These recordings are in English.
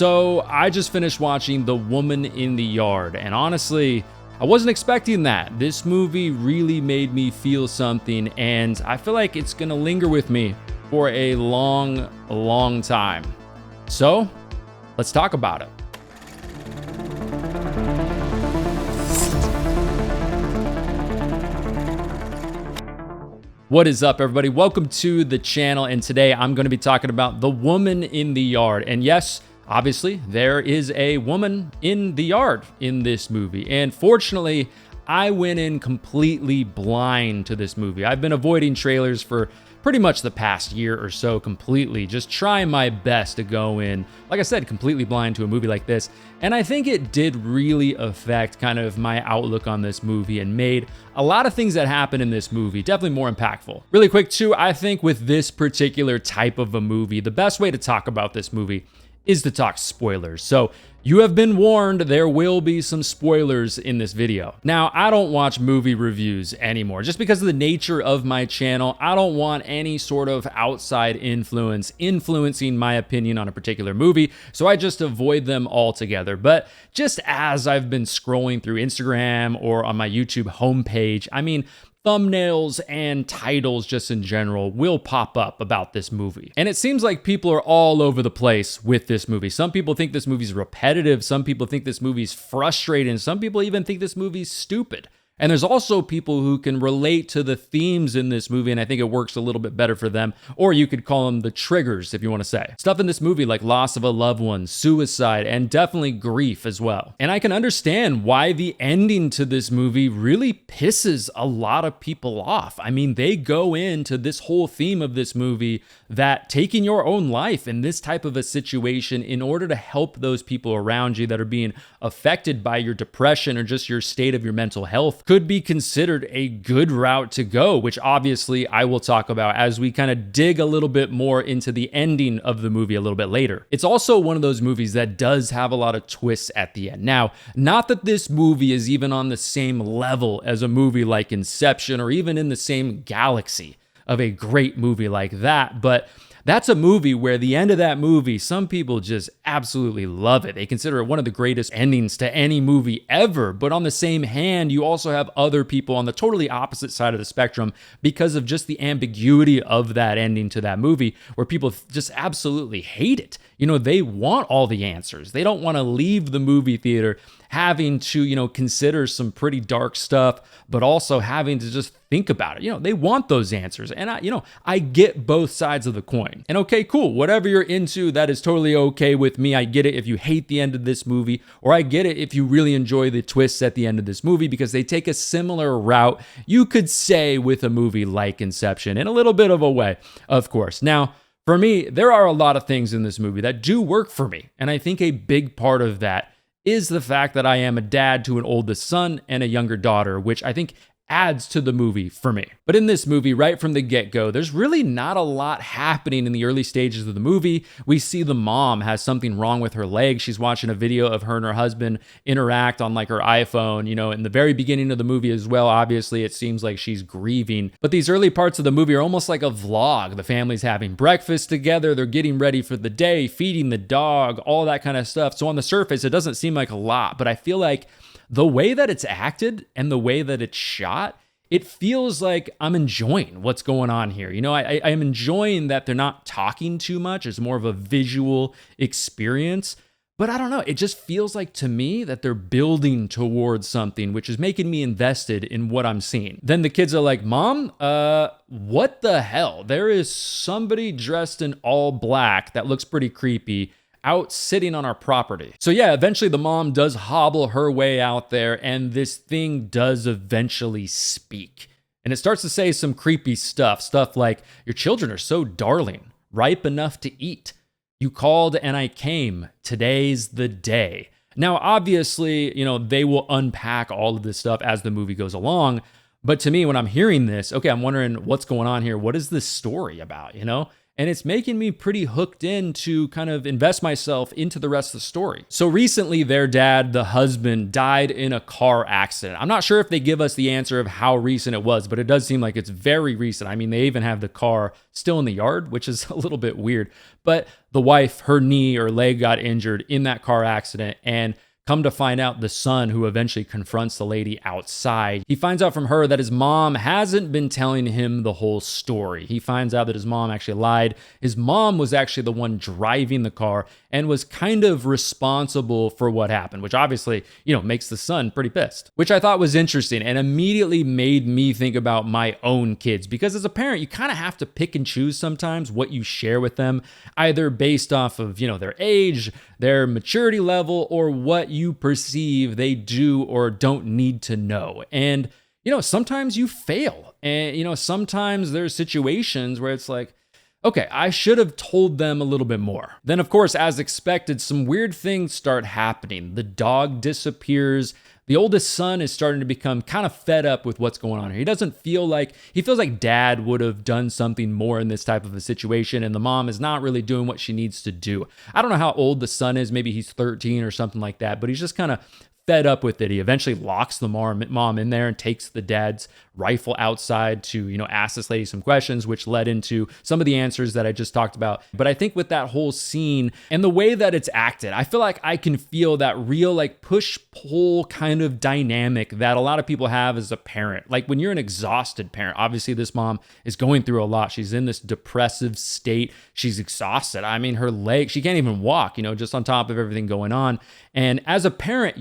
So I just finished watching The Woman in the Yard, and honestly, I wasn't expecting that. This movie really made me feel something, and I feel like it's gonna linger with me for a long time. So, let's talk about it. What is up, everybody? Welcome to the channel, and today I'm going to be talking about The Woman in the Yard. And yes, obviously, there is a woman in the yard in this movie. And fortunately, I went in completely blind to this movie. I've been avoiding trailers for pretty much the past year or so completely, just trying my best to go in, like I said, completely blind to a movie like this. And I think it did really affect kind of my outlook on this movie and made a lot of things that happen in this movie definitely more impactful. Really quick too, I think with this particular type of a movie, the best way to talk about this movie is to talk spoilers. So you have been warned, there will be some spoilers in this video. Now, I don't watch movie reviews anymore. Just because of the nature of my channel, I don't want any sort of outside influence influencing my opinion on a particular movie, so I just avoid them altogether. But just as I've been scrolling through Instagram or on my YouTube homepage, I mean, thumbnails and titles just in general will pop up about this movie. And it seems like people are all over the place with this movie. Some people think this movie's repetitive. Some people think this movie's frustrating. Some people even think this movie's stupid. And there's also people who can relate to the themes in this movie, and I think it works a little bit better for them. Or you could call them the triggers, if you want to say. Stuff in this movie like loss of a loved one, suicide, and definitely grief as well. And I can understand why the ending to this movie really pisses a lot of people off. I mean, they go into this whole theme of this movie that taking your own life in this type of a situation in order to help those people around you that are being affected by your depression or just your state of your mental health could be considered a good route to go, which obviously I will talk about as we kind of dig a little bit more into the ending of the movie a little bit later. It's also one of those movies that does have a lot of twists at the end. Now, not that this movie is even on the same level as a movie like Inception or even in the same galaxy of a great movie like that, but that's a movie where the end of that movie, some people just absolutely love it. They consider it one of the greatest endings to any movie ever. But on the same hand, you also have other people on the totally opposite side of the spectrum because of just the ambiguity of that ending to that movie, where people just absolutely hate it. You know, they want all the answers. They don't want to leave the movie theater having to, consider some pretty dark stuff, but also having to just think about it. They want those answers. And I get both sides of the coin. And okay, cool. Whatever you're into, that is totally okay with me. I get it if you hate the end of this movie, or I get it if you really enjoy the twists at the end of this movie, because they take a similar route, you could say, with a movie like Inception, in a little bit of a way, of course. Now, for me, there are a lot of things in this movie that do work for me. And I think a big part of that is the fact that I am a dad to an oldest son and a younger daughter, which I think adds to the movie for me. But in this movie, right from the get-go, there's really not a lot happening in the early stages of the movie. We see the mom has something wrong with her leg. She's watching a video of her and her husband interact on like her iPhone, in the very beginning of the movie as well. Obviously, it seems like she's grieving. But these early parts of the movie are almost like a vlog. The family's having breakfast together. They're getting ready for the day, feeding the dog, all that kind of stuff. So on the surface, it doesn't seem like a lot, but I feel like the way that it's acted and the way that it's shot, it feels like I'm enjoying what's going on here. I am enjoying that they're not talking too much. It's more of a visual experience. But I don't know. It just feels like to me that they're building towards something, which is making me invested in what I'm seeing. Then the kids are like, Mom, what the hell? There is somebody dressed in all black that looks pretty creepy out sitting on our property. So yeah, eventually the mom does hobble her way out there, and this thing does eventually speak. And it starts to say some creepy stuff like, your children are so darling, ripe enough to eat. You called and I came. Today's the day. Now, obviously, they will unpack all of this stuff as the movie goes along. But to me, when I'm hearing this, okay, I'm wondering what's going on here. What is this story about, and it's making me pretty hooked in to kind of invest myself into the rest of the story. So recently, their dad, the husband, died in a car accident. I'm not sure if they give us the answer of how recent it was, but it does seem like it's very recent. I mean, they even have the car still in the yard, which is a little bit weird. But the wife, her knee or leg got injured in that car accident, and come to find out, the son, who eventually confronts the lady outside, he finds out from her that his mom hasn't been telling him the whole story. He finds out that his mom actually lied. His mom was actually the one driving the car and was kind of responsible for what happened, which obviously, makes the son pretty pissed, which I thought was interesting and immediately made me think about my own kids. Because as a parent, you kind of have to pick and choose sometimes what you share with them, either based off of, their age, their maturity level, or what you perceive they do or don't need to know. And, sometimes you fail. And, sometimes there's situations where it's like, okay, I should have told them a little bit more. Then, of course, as expected, some weird things start happening. The dog disappears. The oldest son is starting to become kind of fed up with what's going on here. He feels like dad would have done something more in this type of a situation, and the mom is not really doing what she needs to do. I don't know how old the son is. Maybe he's 13 or something like that, but he's just kind of fed up with it. He eventually locks the mom in there and takes the dad's rifle outside to, ask this lady some questions, which led into some of the answers that I just talked about. But I think with that whole scene and the way that it's acted, I feel like I can feel that real push-pull kind of dynamic that a lot of people have as a parent. Like when you're an exhausted parent, obviously this mom is going through a lot. She's in this depressive state. She's exhausted. I mean, her leg, she can't even walk, just on top of everything going on. And as a parent,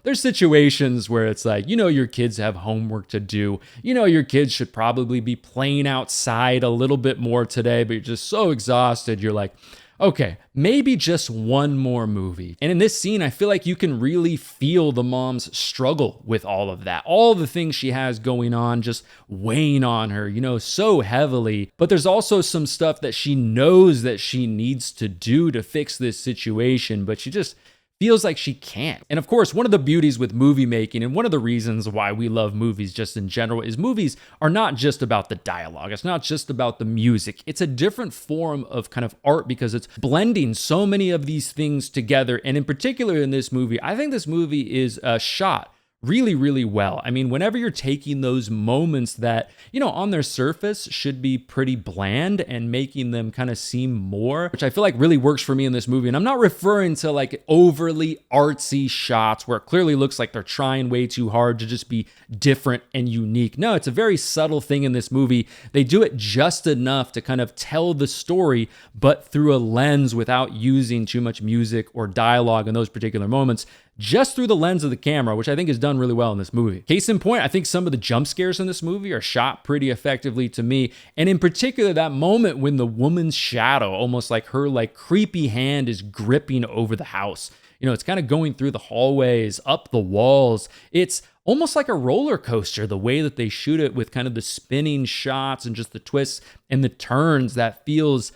there's situations where it's like, your kids have homework to do. Your kids should probably be playing outside a little bit more today, but you're just so exhausted. You're like, okay, maybe just one more movie. And in this scene, I feel like you can really feel the mom's struggle with all of that. All the things she has going on just weighing on her, so heavily. But there's also some stuff that she knows that she needs to do to fix this situation, but she just feels like she can't. And of course, one of the beauties with movie making, and one of the reasons why we love movies just in general, is movies are not just about the dialogue. It's not just about the music. It's a different form of kind of art because it's blending so many of these things together. And in particular in this movie, I think this movie is shot really, really well. I mean, whenever you're taking those moments that, on their surface should be pretty bland and making them kind of seem more, which I feel like really works for me in this movie. And I'm not referring to like overly artsy shots where it clearly looks like they're trying way too hard to just be different and unique. No, it's a very subtle thing in this movie. They do it just enough to kind of tell the story, but through a lens without using too much music or dialogue in those particular moments, just through the lens of the camera, which I think is done really well in this movie. Case in point, I think some of the jump scares in this movie are shot pretty effectively to me. And in particular, that moment when the woman's shadow, almost like her creepy hand, is gripping over the house. It's kind of going through the hallways, up the walls. It's almost like a roller coaster, the way that they shoot it with kind of the spinning shots and just the twists and the turns that feels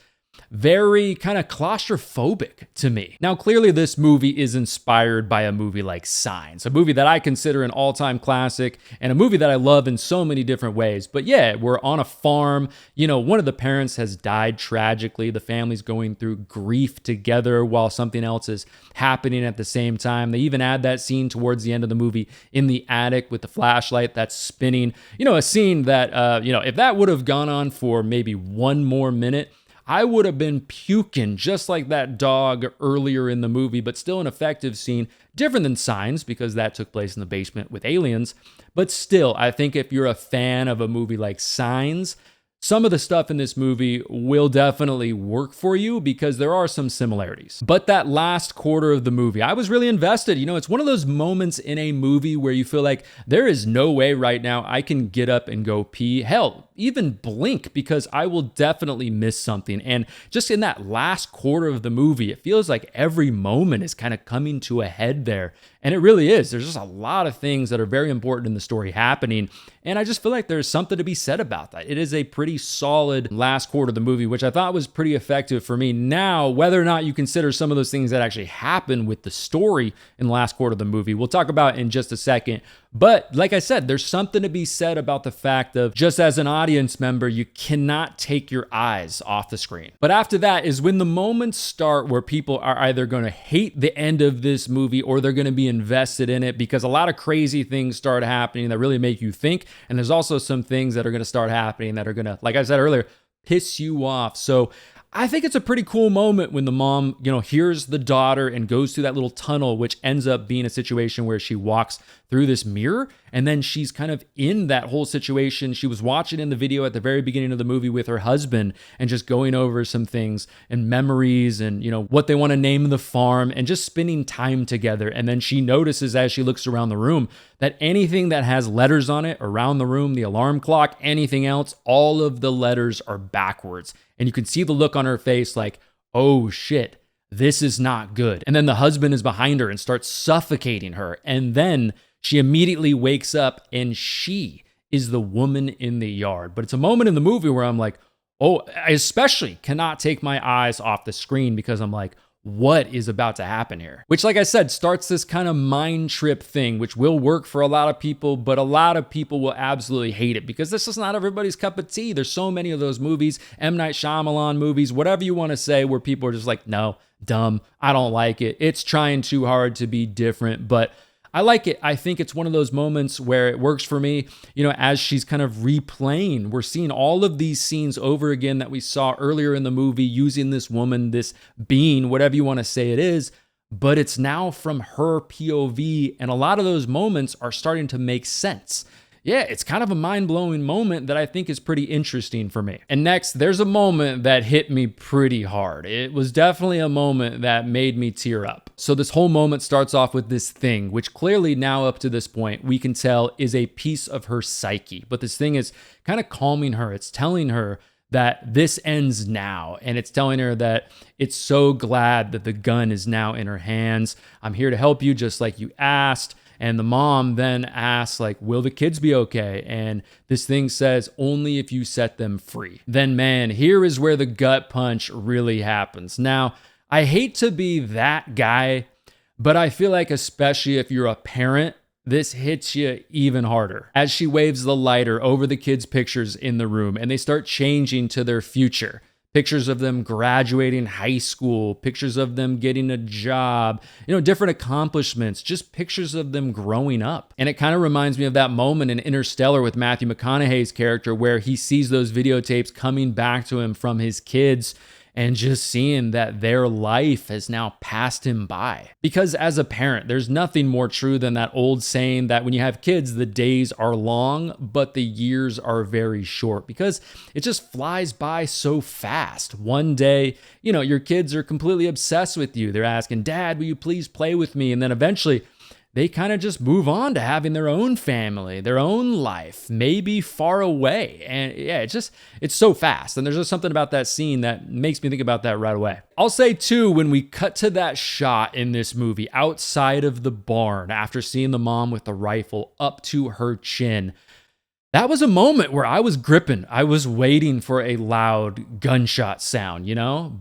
very kind of claustrophobic to me. Now, clearly this movie is inspired by a movie like Signs, a movie that I consider an all-time classic and a movie that I love in so many different ways. But yeah, we're on a farm. One of the parents has died tragically. The family's going through grief together while something else is happening at the same time. They even add that scene towards the end of the movie in the attic with the flashlight that's spinning. A scene that, if that would have gone on for maybe one more minute, I would have been puking just like that dog earlier in the movie, but still an effective scene, different than Signs because that took place in the basement with aliens. But still, I think if you're a fan of a movie like Signs, some of the stuff in this movie will definitely work for you because there are some similarities. But that last quarter of the movie, I was really invested. It's one of those moments in a movie where you feel like there is no way right now I can get up and go pee. Hell, even blink because I will definitely miss something. And just in that last quarter of the movie, it feels like every moment is kind of coming to a head there. And it really is. There's just a lot of things that are very important in the story happening. And I just feel like there's something to be said about that. It is a pretty solid last quarter of the movie, which I thought was pretty effective for me. Now, whether or not you consider some of those things that actually happen with the story in the last quarter of the movie, we'll talk about in just a second. But like I said, there's something to be said about the fact of just as an audience member, you cannot take your eyes off the screen. But after that is when the moments start where people are either going to hate the end of this movie or they're going to be invested in it, because a lot of crazy things start happening that really make you think. And there's also some things that are going to start happening that are going to, like I said earlier, piss you off. So I think it's a pretty cool moment when the mom, hears the daughter and goes through that little tunnel, which ends up being a situation where she walks through this mirror, and then she's kind of in that whole situation. She was watching in the video at the very beginning of the movie with her husband and just going over some things and memories and, what they want to name the farm and just spending time together. And then she notices as she looks around the room that anything that has letters on it around the room, the alarm clock, anything else, all of the letters are backwards. And you can see the look on her face like, oh shit, this is not good. And then the husband is behind her and starts suffocating her. And then she immediately wakes up and she is the woman in the yard. But it's a moment in the movie where I'm like, oh, I especially cannot take my eyes off the screen because I'm like, what is about to happen here? Which, like I said, starts this kind of mind trip thing, which will work for a lot of people, but a lot of people will absolutely hate it because this is not everybody's cup of tea. There's so many of those movies, M. Night Shyamalan movies, whatever you want to say, where people are just like, no, dumb, I don't like it. It's trying too hard to be different, but I like it. I think it's one of those moments where it works for me, as she's kind of replaying. We're seeing all of these scenes over again that we saw earlier in the movie using this woman, this being, whatever you want to say it is, but it's now from her POV, and a lot of those moments are starting to make sense. Yeah, it's kind of a mind-blowing moment that I think is pretty interesting for me. And next, there's a moment that hit me pretty hard. It was definitely a moment that made me tear up. So this whole moment starts off with this thing, which clearly now up to this point, we can tell is a piece of her psyche. But this thing is kind of calming her. It's telling her that this ends now. And it's telling her that it's so glad that the gun is now in her hands. I'm here to help you just like you asked. And the mom then asks, like, will the kids be okay? And this thing says, only if you set them free. Then, man, here is where the gut punch really happens. Now, I hate to be that guy, but I feel like especially if you're a parent, this hits you even harder. As she waves the lighter over the kids' pictures in the room and they start changing to their future. Pictures of them graduating high school, pictures of them getting a job, different accomplishments, just pictures of them growing up. And it kind of reminds me of that moment in Interstellar with Matthew McConaughey's character where he sees those videotapes coming back to him from his kids and just seeing that their life has now passed him by. Because as a parent, there's nothing more true than that old saying that when you have kids, the days are long, but the years are very short because it just flies by so fast. One day, your kids are completely obsessed with you. They're asking, Dad, will you please play with me? And then eventually, they kind of just move on to having their own family, their own life, maybe far away. And yeah, it's so fast. And there's just something about that scene that makes me think about that right away. I'll say too, when we cut to that shot in this movie outside of the barn, after seeing the mom with the rifle up to her chin, that was a moment where I was gripping. I was waiting for a loud gunshot sound,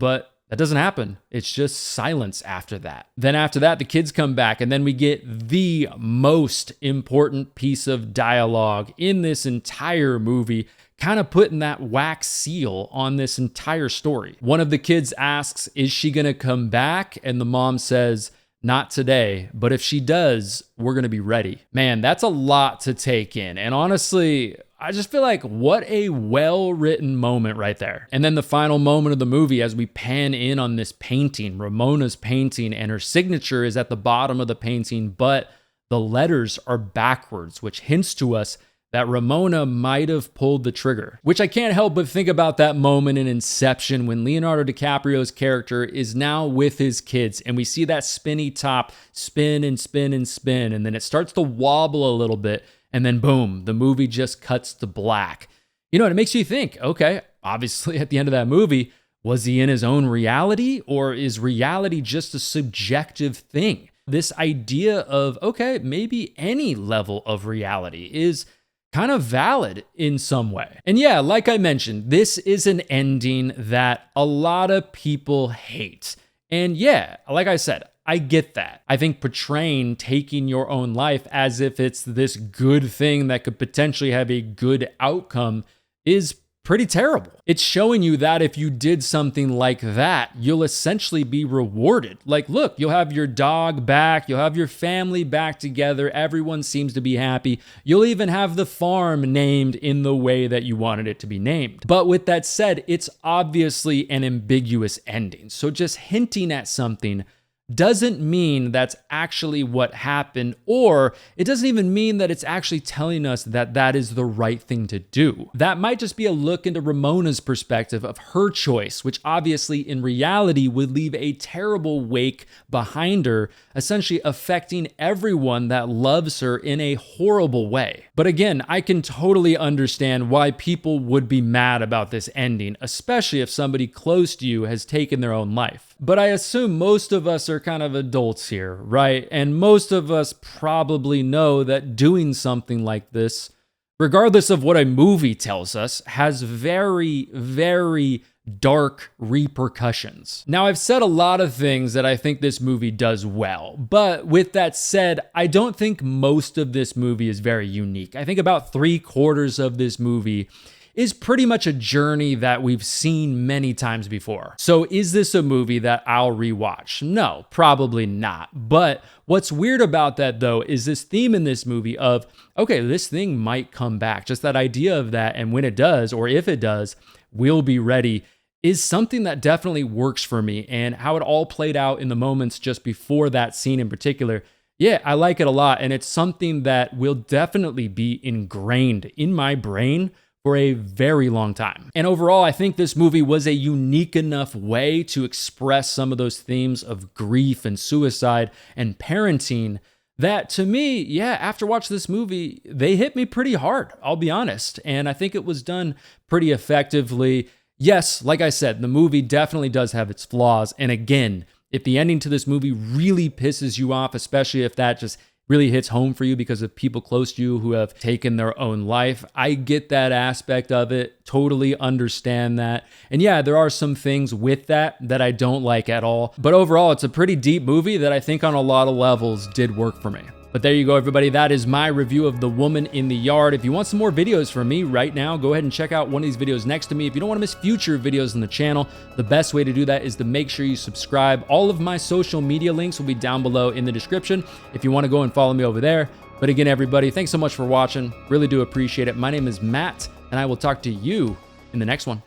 but that doesn't happen. It's just silence after that. Then after that, the kids come back, and then we get the most important piece of dialogue in this entire movie, kind of putting that wax seal on this entire story. One of the kids asks, is she going to come back? And the mom says, not today, but if she does, we're going to be ready. Man, that's a lot to take in. And honestly, I just feel like what a well-written moment right there. And then the final moment of the movie as we pan in on this painting, Ramona's painting, and her signature is at the bottom of the painting, but the letters are backwards, which hints to us that Ramona might have pulled the trigger. Which I can't help but think about that moment in Inception when Leonardo DiCaprio's character is now with his kids and we see that spinny top spin and spin and spin, and then it starts to wobble a little bit, and then boom, the movie just cuts to black. And it makes you think, okay, obviously at the end of that movie, was he in his own reality, or is reality just a subjective thing? This idea of, okay, maybe any level of reality is kind of valid in some way. And yeah, like I mentioned, this is an ending that a lot of people hate. And yeah, like I said, I get that. I think portraying taking your own life as if it's this good thing that could potentially have a good outcome is pretty terrible. It's showing you that if you did something like that, you'll essentially be rewarded. Like, look, you'll have your dog back, you'll have your family back together, everyone seems to be happy. You'll even have the farm named in the way that you wanted it to be named. But with that said, it's obviously an ambiguous ending. So just hinting at something doesn't mean that's actually what happened, or it doesn't even mean that it's actually telling us that that is the right thing to do. That might just be a look into Ramona's perspective of her choice, which obviously in reality would leave a terrible wake behind her, essentially affecting everyone that loves her in a horrible way. But again, I can totally understand why people would be mad about this ending, especially if somebody close to you has taken their own life. But I assume most of us are kind of adults here, right? And most of us probably know that doing something like this, regardless of what a movie tells us, has very, very dark repercussions. Now, I've said a lot of things that I think this movie does well, but with that said, I don't think most of this movie is very unique. I think about 3/4 of this movie is pretty much a journey that we've seen many times before. So is this a movie that I'll rewatch? No, probably not. But what's weird about that though is this theme in this movie of, okay, this thing might come back. Just that idea of that, and when it does, or if it does, we'll be ready, is something that definitely works for me. And how it all played out in the moments just before that scene in particular, yeah, I like it a lot. And it's something that will definitely be ingrained in my brain for a very long time. And overall, I think this movie was a unique enough way to express some of those themes of grief and suicide and parenting that, to me, yeah, after watching this movie, they hit me pretty hard, I'll be honest. And I think it was done pretty effectively. Yes, like I said, the movie definitely does have its flaws. And again, if the ending to this movie really pisses you off, especially if that just really hits home for you because of people close to you who have taken their own life, I get that aspect of it, totally understand that. And yeah, there are some things with that I don't like at all. But overall, it's a pretty deep movie that I think on a lot of levels did work for me. But there you go, everybody. That is my review of The Woman in the Yard. If you want some more videos from me right now, go ahead and check out one of these videos next to me. If you don't want to miss future videos on the channel, the best way to do that is to make sure you subscribe. All of my social media links will be down below in the description if you want to go and follow me over there. But again, everybody, thanks so much for watching. Really do appreciate it. My name is Matt, and I will talk to you in the next one.